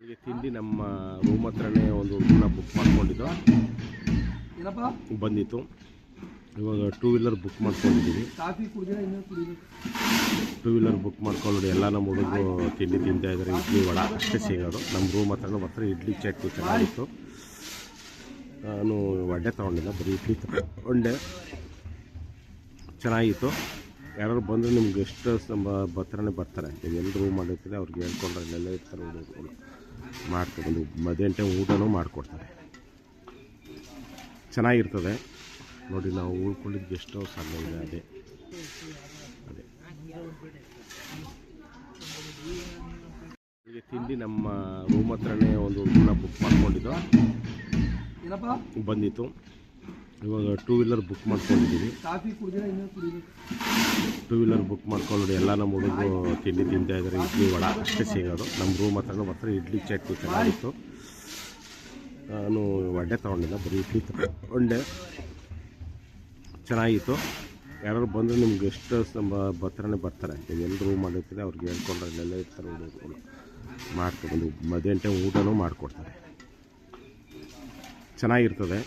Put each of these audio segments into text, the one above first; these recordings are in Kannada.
ಬೆಳಿಗ್ಗೆ ತಿಂಡಿ ನಮ್ಮ ರೂಮ್ ಹತ್ರನೇ ಒಂದು ರೂಮ್ನ ಬುಕ್ ಮಾಡ್ಕೊಂಡಿದ್ದು ಬಂದಿತ್ತು. ಇವಾಗ 2 ವೀಲರ್ ಬುಕ್ ಮಾಡ್ಕೊಂಡಿದ್ದೀವಿ. 2 ವೀಲರ್ ಬುಕ್ ಮಾಡ್ಕೊಂಡು ಎಲ್ಲ ನಮ್ಮ ಹುಡುಗರು ತಿಂಡಿ ತಿಂತಾ ಇದ್ದಾರೆ. ಇಡ್ಲಿ ವಡ ಅಷ್ಟೇ ಸಿಗೋದು. ನಮ್ಮ ರೂಮ್ ಹತ್ರನೂ ಬರ್ತಾರೆ. ಇಡ್ಲಿ ಚಟ್ನಿ ಚೆನ್ನಾಗಿತ್ತು. ನಾನು ವಡೆ ತೊಗೊಂಡಿಲ್ಲ, ಬರೀ ಇಡ್ಲಿ ತೊಗೊಂಡೆ. ಚೆನ್ನಾಗಿತ್ತು. ಯಾರು ಬಂದರೆ ನಿಮ್ಗೆ ಎಷ್ಟು ಬರ್ತಾನೆ ಬರ್ತಾರೆ. ಎಲ್ಲರೂ ರೂಮ್ ಮಾಡಿರ್ತಾರೆ, ಅವ್ರಿಗೆ ಹೇಳ್ಕೊಂಡ್ರೆ ಅಲ್ಲೆಲ್ಲ ಇರ್ತಾರೆ. ಹುಡುಗರು ಮಾಡ್ಕೊಂಡು ಮಧ್ಯಾಹ್ನ ಟೈಮ್ ಊಟನೂ ಮಾಡಿಕೊಡ್ತಾರೆ. ಚೆನ್ನಾಗಿರ್ತದೆ ನೋಡಿ. ನಾವು ಉಳ್ಕೊಂಡಿದ್ದು ಗೆಸ್ಟ್ ಹೌಸ್ ಅಲ್ಲೇ ಇದೆ. ಅದೇ ಈಗ ತಿಂಡಿ ನಮ್ಮ ರೂಮ್ ಹತ್ರನೇ ಒಂದು ರೂಮ್ನ ಬುಕ್ ಮಾಡ್ಕೊಂಡಿದ್ದು ಬಂದಿತ್ತು. ಇವಾಗ 2 ವೀಲರ್ ಬುಕ್ ಮಾಡ್ಕೊಂಡಿದ್ದೀವಿ. 2 ವೀಲರ್ ಬುಕ್ ಮಾಡ್ಕೊಂಡು ಎಲ್ಲ ನಮ್ಮ ಹುಡುಗರು ತಿಂಡಿ ತಿಂತಾ ಇದ್ದಾರೆ. ಇಡ್ಲಿ ವಡ ಅಷ್ಟೇ ಸಿಗೋದು. ನಮ್ಮ ರೂಮ್ ಹತ್ರನೂ ಬರ್ತಾರೆ. ಇಡ್ಲಿ ಚಟ್ನಿ ಚೆನ್ನಾಗಿತ್ತು. ನಾನು ವಡೆ ತೊಗೊಂಡಿಲ್ಲ, ಬರೀ ಇಡ್ಲಿ ತೊಗೊಂಡೆ. ಚೆನ್ನಾಗಿತ್ತು. ಯಾರು ಬಂದರೆ ನಿಮ್ಗೆ ಎಷ್ಟು ಬರ್ತಾನೆ. ಎಲ್ಲರೂ ರೂಮ್ ಮಾಡಿರ್ತಾರೆ, ಅವ್ರಿಗೆ ಹೇಳ್ಕೊಂಡ್ರೆ ಅಲ್ಲೆಲ್ಲ ಇರ್ತಾರೆ. ಹುಡುಗರು ಮಾಡ್ಕೊಂಡು ಮಧ್ಯಾಹ್ನ ಟೈಮ್ ಊಟನೂ ಮಾಡಿಕೊಡ್ತಾರೆ. ಚೆನ್ನಾಗಿರ್ತದೆ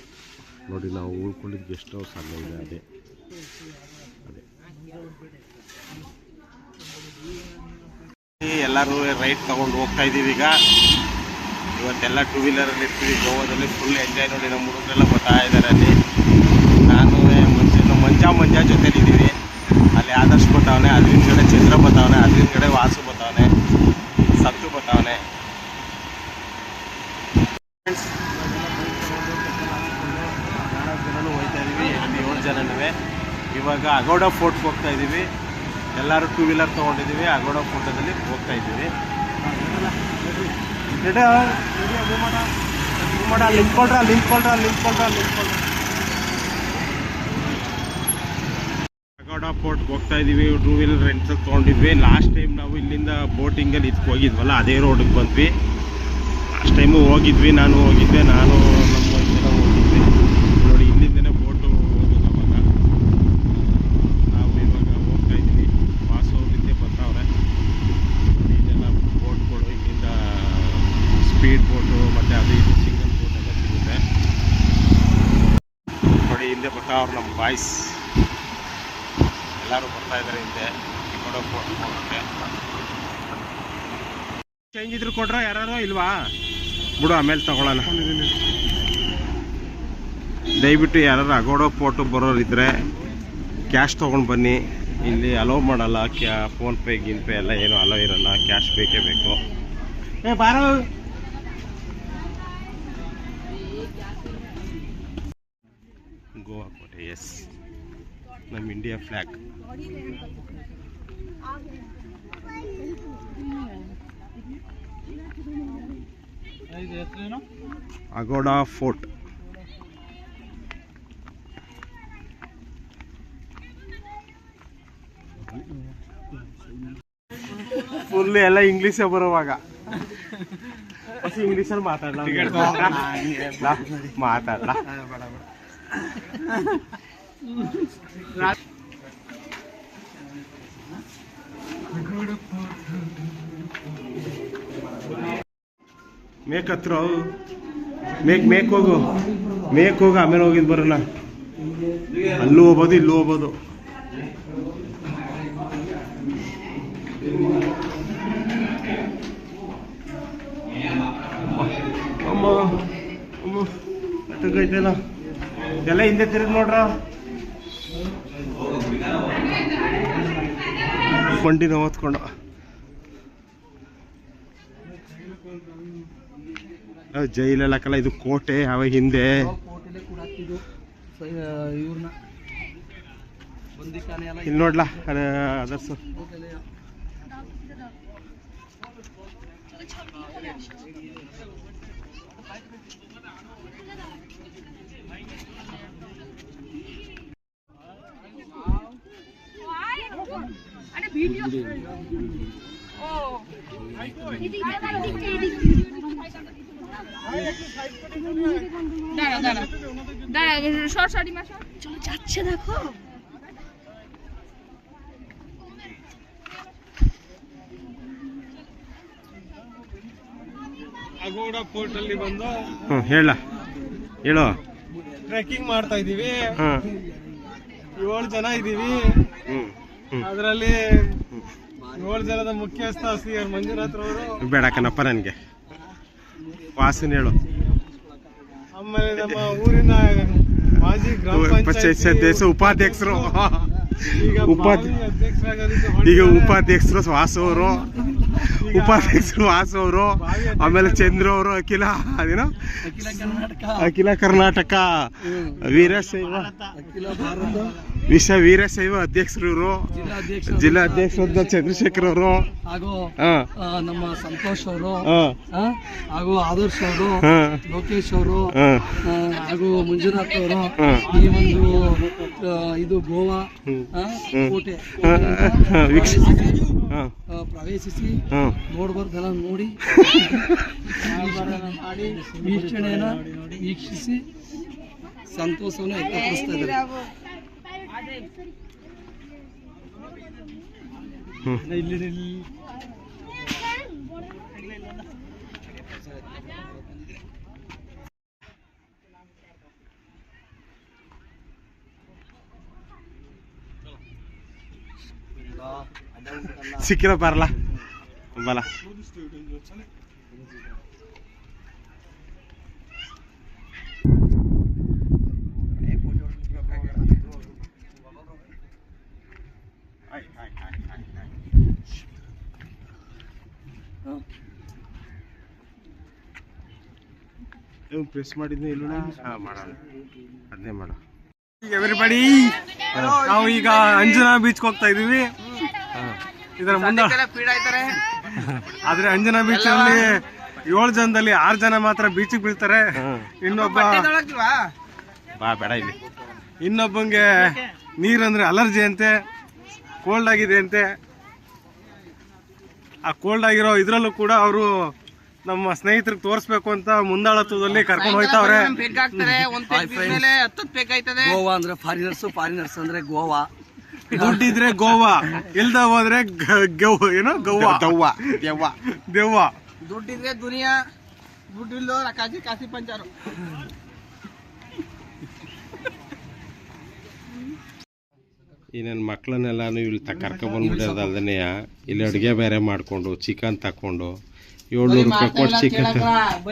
ನೋಡಿ. ನಾವು ಉಳ್ಕೊಂಡಿದ್ದು ಗೆಸ್ಟ್ ಹೌಸ್ ಅಲ್ಲೇ ಇದೆ. ಅದೇ ಎಲ್ಲರೂ ರೈಡ್ ತೊಗೊಂಡು ಹೋಗ್ತಾ ಇದ್ದೀವಿ. ಈಗ ಇವತ್ತೆಲ್ಲ 2 ವೀಲರಲ್ಲಿ ಇರ್ತೀವಿ. ಗೋವಾದಲ್ಲಿ ಫುಲ್ ಎಂಜಾಯ್ ನೋಡಿ. ನಮ್ಮ ಹುಡುಗರೆಲ್ಲ ಬರ್ತಾ ಇದ್ದಾರೆ. ಅಲ್ಲಿ ನಾನು ಮಂಜಾ ಜೊತೆಲಿದ್ದೀವಿ. ಅಲ್ಲಿ ಆದರ್ಶ್ ಬರ್ತಾವನೆ, ಅದ್ರಿಂದ ಕಡೆ ಚಂದ್ರ ಬರ್ತಾವನೆ, ಅದ್ರಿಂದ ಕಡೆ ವಾಸು ಬರ್ತಾವನೆ, ಸತ್ತು ಬರ್ತಾವನೆ. ಜನನೂ ಹೋಗ್ತಾ ಇದ್ದೀವಿ. 7 ಜನನೂ. ಇವಾಗ ಅಗೋಡ ಫೋರ್ಟ್ಗೆ ಹೋಗ್ತಾ ಇದ್ದೀವಿ. ಎಲ್ಲರೂ 2 ವೀಲರ್ ತೊಗೊಂಡಿದ್ದೀವಿ. ಅಗೋಡ ಫೋರ್ಟದಲ್ಲಿ ಹೋಗ್ತಾ ಇದ್ದೀವಿ. ಅಗೋಡ ಫೋರ್ಟ್ಗೆ ಹೋಗ್ತಾ ಇದ್ದೀವಿ. 2 ವೀಲರ್ ರೆಂಟ್ಸಲ್ಲಿ ತೊಗೊಂಡಿದ್ವಿ. ಲಾಸ್ಟ್ ಟೈಮ್ ನಾವು ಇಲ್ಲಿಂದ ಬೋಟಿಂಗಲ್ಲಿ ಇದಕ್ಕೆ ಹೋಗಿದ್ವಲ್ಲ, ಅದೇ ರೋಡಿಗೆ ಬಂದ್ವಿ. ಲಾಸ್ಟ್ ಟೈಮು ಹೋಗಿದ್ವಿ. ನಾನು ಹೋಗಿದ್ದೆ, ನಮ್ಮ ವೈಫೆಲ್ಲ ಹೋಗಿದ್ವಿ ನೋಡಿ. ಇಲ್ಲಿಂದನೇ ಬೋಟು ಹೋಗೋದು. ಅವಾಗ ನಾವು ಇವಾಗ ಹೋಗ್ತಾ ಇದ್ದೀವಿ. ವಾಸು ಅವ್ರಿಂದ ಬರ್ತಾವ್ರೆ. ಇದೆಲ್ಲ ಬೋಟ್ಗಳು ಇಲ್ಲಿಂದ ಸ್ಪೀಡ್ ಬೋಟು ಮತ್ತು ಅದು ಇದು ಸಿಂಗಲ್ ಬೋಟ್ ಎಲ್ಲ ಸಿಗುತ್ತೆ ನೋಡಿ. ಹಿಂದೆ ಬರ್ತಾವ್ರು ನಮ್ಮ ಬಾಯ್ಸ್ ಎಲ್ಲರೂ ಬರ್ತಾ ಇದ್ದಾರೆ. ಹಿಂದೆ ಅಗೋಡ ಫೋರ್ಟ್ ಹೋಗೋಕ್ಕೆ ಚೇಂಜ್ ಇದ್ರು ಕೊಟ್ರ ಯಾರು ಇಲ್ವಾ ಬಿಡು, ಆಮೇಲೆ ತಗೊಳ್ಳೋಣ. ದಯವಿಟ್ಟು ಯಾರು ಅಗೋಡ ಫೋರ್ಟ್ ಬರೋರಿದ್ರೆ ಕ್ಯಾಶ್ ತೊಗೊಂಡು ಬನ್ನಿ. ಇಲ್ಲಿ ಅಲೋ ಮಾಡಲ್ಲ. ಫೋನ್ಪೇ ಗಿನ್ಪೇ ಎಲ್ಲ ಏನು ಅಲೋ ಇರಲ್ಲ. ಕ್ಯಾಶ್ ಬೇಕೇ ಬೇಕು. ಬಾರೋ ಗೋವಾ ಕೋಟೆ. ಎಸ್, ನಮ್ಮ ಇಂಡಿಯಾ ಫ್ಲ್ಯಾಗ್. ಅಗೋಡ ಫೋರ್ಟ್. ಫುಲ್ ಎಲ್ಲ ಇಂಗ್ಲೀಷೇ ಬರುವಾಗ ಇಂಗ್ಲೀಷಲ್ಲಿ ಮಾತಾಡಲ್ಲ. ಮೇಕ್ ಹತ್ರ ಮೇಕ್ ಹೋಗು. ಆಮೇಲೆ ಹೋಗಿದ್ದು ಬರೋಣ. ಅಲ್ಲೂ ಹೋಗ್ಬೋದು, ಇಲ್ಲೂ ಹೋಗ್ಬೋದು. ಅಟ್ಟೈತಲ್ಲ ಎಲ್ಲ ಹಿಂದೆ ತಿರುಗಿ ನೋಡ್ರ. ಬಂಡಿನ ಓದ್ಕೊಂಡು ಜೈಲೆಲ್ಲ ಹಾಕಲ್ಲ. ಇದು ಕೋಟೆ. ಅವಾಗ ಹಿಂದೆ ಇಲ್ಲಿ ನೋಡ್ಲಾ ಅದರ್ಸ್. চলো যাচ্ছে দেখো। ಪಗೋಡ ಫೋರ್ಟ್ ಅಲ್ಲಿ ಬಂದು ಹೇಳು ಟ್ರೆಕ್ಕಿಂಗ್ ಮಾಡ್ತಾ ಇದೀವಿ. 7 ಜನ ಇದೀವಿ. ಅದರಲ್ಲಿ 7 ಜನದ ಮುಖ್ಯಸ್ಥ ಸಿ.ಆರ್. ಮಂಜುನಾಥ್ ಅವರು. ಬೇಡ ಕಣಪ್ಪ ನನಗೆ ವಾಸನ್ ಹೇಳು. ಆಮೇಲೆ ನಮ್ಮ ಊರಿನ ಮಾಜಿ ಗ್ರಾಮ ಪಂಚಾಯತ್ ಸದಸ್ಯ ಉಪಾಧ್ಯಕ್ಷರು ಈಗ ಉಪಾಧ್ಯಕ್ಷರು ವಾಸು ಅವರು, ಉಪಾಧ್ಯಕ್ಷರು ವಾಸು ಅವರು, ಆಮೇಲೆ ಚಂದ್ರ ಅವರು, ಅಖಿಲ ಕರ್ನಾಟಕ ವೀರಶೈವ ಅಧ್ಯಕ್ಷರು ಇವರು, ಜಿಲ್ಲಾಧ್ಯಕ್ಷರು ಚಂದ್ರಶೇಖರ್ ಅವರು, ನಮ್ಮ ಸಂತೋಷ್ ಅವರು, ಹಾಗೂ ಆದರ್ಶ್ ಅವರು, ಲೋಕೇಶ್ ಅವರು, ಹಾಗೂ ಮಂಜುನಾಥ್ ಅವರು ಈ ಒಂದು ಇದು ಗೋವಾ ಕೋಟೆ ಪ್ರವೇಶಿಸಿ ನೋಡಬಾರ್ದೆಲ್ಲ ನೋಡಿ ವೀಕ್ಷಣೆಯನ್ನ ವೀಕ್ಷಿಸಿ ಸಂತೋಷವನ್ನು ವ್ಯಕ್ತಪಡಿಸ್ತಾ ಇದ್ದಾರೆ. ಸಿಕ್ಕಿರೋ ಬರಲ್ಲ ಬಲ ಪ್ರೆಸ್ ಮಾಡಿದ್ನಿ ಇಲ್ಲ ಮಾಡೋಣ ಅದನ್ನೇ ಮಾಡು. ಎವ್ರಿಬಡಿ ನಾವು ಈಗ ಅಂಜನಾ ಬೀಚ್ಗೆ ಹೋಗ್ತಾ ಇದೀವಿ. ಇದರ ಮುಂದೆ ಆದ್ರೆ ಅಂಜನಾ ಬೀಚ್ ಅಲ್ಲಿ 7 ಜನದಲ್ಲಿ 6 ಜನ ಮಾತ್ರ ಬೀಚಿಗೆ ಬೀಳ್ತಾರೆ. ಇನ್ನೊಬ್ಬಂಗೆ ನೀರಂದ್ರೆ ಅಲರ್ಜಿ ಅಂತೆ, ಕೋಲ್ಡ್ ಆಗಿದೆ ಅಂತೆ. ಆ ಕೋಲ್ಡ್ ಆಗಿರೋ ಇದ್ರಲ್ಲೂ ಕೂಡ ಅವರು ನಮ್ಮ ಸ್ನೇಹಿತರಿಗೆ ತೋರಿಸ್ಬೇಕು ಅಂತ ಮುಂದಾಳತ್ವದಲ್ಲಿ ಕರ್ಕೊಂಡು ಹೋಯ್ತಾವ್ರೆ. ಗೋವಾ ಅಂದ್ರೆ ಫಾರಿನರ್ಸ್ ಅಂದ್ರೆ ಗೋವಾ. ದುಡ್ಡಿದ್ರೆ ಗೋವಾ, ಇಲ್ದ ಹೋದ್ರೆ ಏನೋ ಗೋವಾ ದೆವ್ವ. ದುಡ್ಡಿದ್ರೆ ದುನಿಯಾ, ದುಡ್ಡಿಲ್ಲೋ ಕಾಸಿ ಪಂಚಾರು. ಈ ನನ್ನ ಮಕ್ಕಳನ್ನೆಲ್ಲಾನು ಇಲ್ಲಿ ಕರ್ಕೊಂಡ್ಬಂದ್ಬಿಡೋದಲ್ದನೆ ಇಲ್ಲಿ ಅಡುಗೆ ಬೇರೆ ಮಾಡಿಕೊಂಡು ಚಿಕನ್ ತಕೊಂಡು 700 ರೂಪಾಯಿ ಕೊಟ್ಟು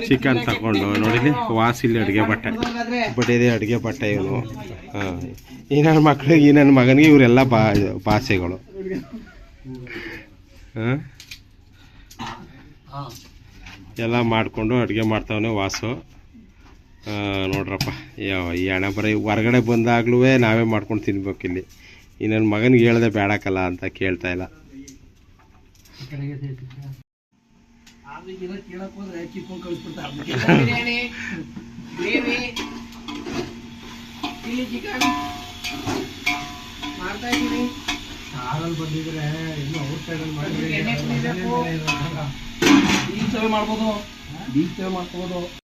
ಚಿಕನ್ ತಗೊಂಡು ನೋಡಿಲಿ ವಾಸ್ ಇಲ್ಲಿ ಅಡುಗೆ ಬಟ್ಟೆ ಅಡುಗೆ ಬಟ್ಟೆ ಇವನು. ಈ ನನ್ನ ಮಕ್ಕಳಿಗೆ ಈ ನನ್ನ ಮಗನಿಗೆ ಇವರೆಲ್ಲ ಭಾಷೆಗಳು. ಎಲ್ಲ ಮಾಡಿಕೊಂಡು ಅಡುಗೆ ಮಾಡ್ತಾವನೆ ವಾಸು. ನೋಡ್ರಪ್ಪ ಈ ಹಣ ಬರೀ ಹೊರಗಡೆ ಬಂದಾಗ್ಲೂ ನಾವೇ ಮಾಡ್ಕೊಂಡು ತಿನ್ಬೇಕು ಇಲ್ಲಿ. ಈ ನನ್ನ ಮಗನಿಗೆ ಹೇಳ್ದೆ ಬೇಡಕ್ಕಲ್ಲ ಅಂತ ಕೇಳ್ತಾ ಇಲ್ಲ. ಕೇಳಕ್ ಹೋದ್ರೆ ಕಿತ್ಕೊಂಡು ಕಳಿಸ್ಬಿಡ್ತಾರೆ. ಮಾಡ್ತಾ ಇದೀವಿ. ಸಾರಲ್ಲಿ ಬಂದಿದ್ರೆ ಇನ್ನು ಔಟ್ ಸೈಡಲ್ಲಿ ಮಾಡಿದ್ರೆ ಬೀಚ್ ಮಾಡ್ಬೋದು.